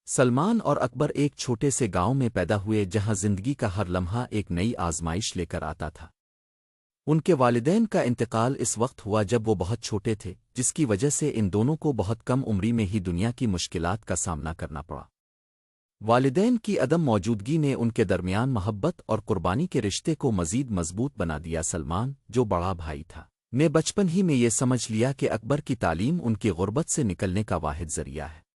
سلمان اور اکبر ایک چھوٹے سے گاؤں میں پیدا ہوئے جہاں زندگی کا ہر لمحہ ایک نئی آزمائش لے کر آتا تھا۔ ان کے والدین کا انتقال اس وقت ہوا جب وہ بہت چھوٹے تھے، جس کی وجہ سے ان دونوں کو بہت کم عمری میں ہی دنیا کی مشکلات کا سامنا کرنا پڑا۔ والدین کی عدم موجودگی نے ان کے درمیان محبت اور قربانی کے رشتے کو مزید مضبوط بنا دیا۔ سلمان، جو بڑا بھائی تھا، نے بچپن ہی میں یہ سمجھ لیا کہ اکبر کی تعلیم ان کی غربت سے نکلنے کا واحد ذریعہ ہے۔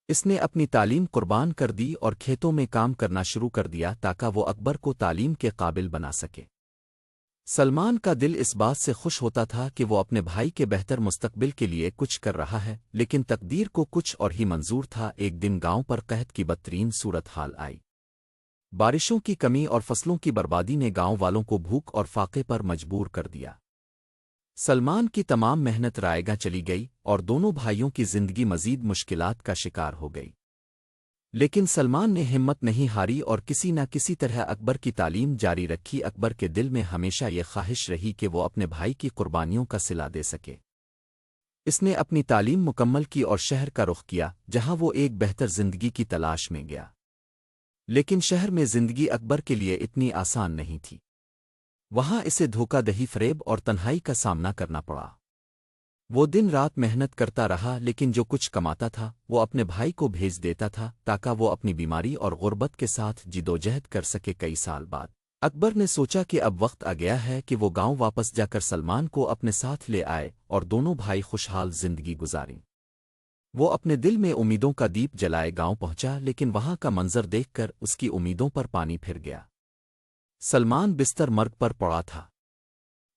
اس نے اپنی تعلیم قربان کر دی اور کھیتوں میں کام کرنا شروع کر دیا تاکہ وہ اکبر کو تعلیم کے قابل بنا سکے۔ سلمان کا دل اس بات سے خوش ہوتا تھا کہ وہ اپنے بھائی کے بہتر مستقبل کے لیے کچھ کر رہا ہے، لیکن تقدیر کو کچھ اور ہی منظور تھا۔ ایک دن گاؤں پر قحط کی بدترین صورتحال آئی۔ بارشوں کی کمی اور فصلوں کی بربادی نے گاؤں والوں کو بھوک اور فاقے پر مجبور کر دیا۔ سلمان کی تمام محنت رائیگاں چلی گئی اور دونوں بھائیوں کی زندگی مزید مشکلات کا شکار ہو گئی۔ لیکن سلمان نے ہمت نہیں ہاری اور کسی نہ کسی طرح اکبر کی تعلیم جاری رکھی۔ اکبر کے دل میں ہمیشہ یہ خواہش رہی کہ وہ اپنے بھائی کی قربانیوں کا صلہ دے سکے۔ اس نے اپنی تعلیم مکمل کی اور شہر کا رخ کیا، جہاں وہ ایک بہتر زندگی کی تلاش میں گیا۔ لیکن شہر میں زندگی اکبر کے لیے اتنی آسان نہیں تھی۔ وہاں اسے دھوکہ دہی، فریب اور تنہائی کا سامنا کرنا پڑا۔ وہ دن رات محنت کرتا رہا، لیکن جو کچھ کماتا تھا وہ اپنے بھائی کو بھیج دیتا تھا تاکہ وہ اپنی بیماری اور غربت کے ساتھ جدوجہد کر سکے۔ کئی سال بعد اکبر نے سوچا کہ اب وقت آ گیا ہے کہ وہ گاؤں واپس جا کر سلمان کو اپنے ساتھ لے آئے اور دونوں بھائی خوشحال زندگی گزاریں۔ وہ اپنے دل میں امیدوں کا دیپ جلائے گاؤں پہنچا، لیکن وہاں کا منظر دیکھ کر اس کی امیدوں پر پانی پھر گیا۔ سلمان بستر مرگ پر پڑا تھا۔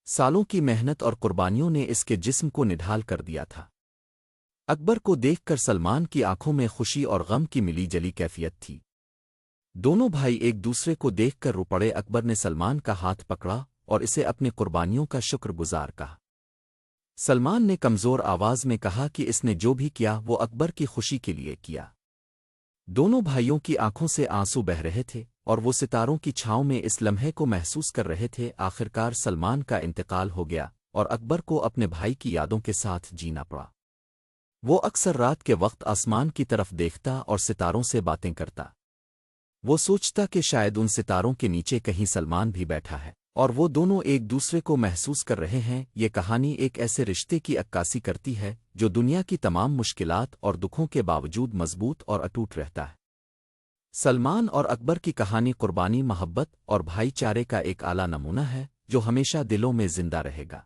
سالوں کی محنت اور قربانیوں نے اس کے جسم کو نڈھال کر دیا تھا۔ اکبر کو دیکھ کر سلمان کی آنکھوں میں خوشی اور غم کی ملی جلی کیفیت تھی۔ دونوں بھائی ایک دوسرے کو دیکھ کر رو پڑے۔ اکبر نے سلمان کا ہاتھ پکڑا اور اسے اپنی قربانیوں کا شکر گزار کہا۔ سلمان نے کمزور آواز میں کہا کہ اس نے جو بھی کیا وہ اکبر کی خوشی کے لیے کیا۔ دونوں بھائیوں کی آنکھوں سے آنسو بہہ رہے تھے اور وہ ستاروں کی چھاؤں میں اس لمحے کو محسوس کر رہے تھے۔ آخرکار سلمان کا انتقال ہو گیا اور اکبر کو اپنے بھائی کی یادوں کے ساتھ جینا پڑا۔ وہ اکثر رات کے وقت آسمان کی طرف دیکھتا اور ستاروں سے باتیں کرتا۔ وہ سوچتا کہ شاید ان ستاروں کے نیچے کہیں سلمان بھی بیٹھا ہے اور وہ دونوں ایک دوسرے کو محسوس کر رہے ہیں۔ یہ کہانی ایک ایسے رشتے کی عکاسی کرتی ہے جو دنیا کی تمام مشکلات اور دکھوں کے باوجود مضبوط اور اٹوٹ رہتا ہے۔ سلمان اور اکبر کی کہانی قربانی، محبت اور بھائی چارے کا ایک اعلیٰ نمونہ ہے جو ہمیشہ دلوں میں زندہ رہے گا۔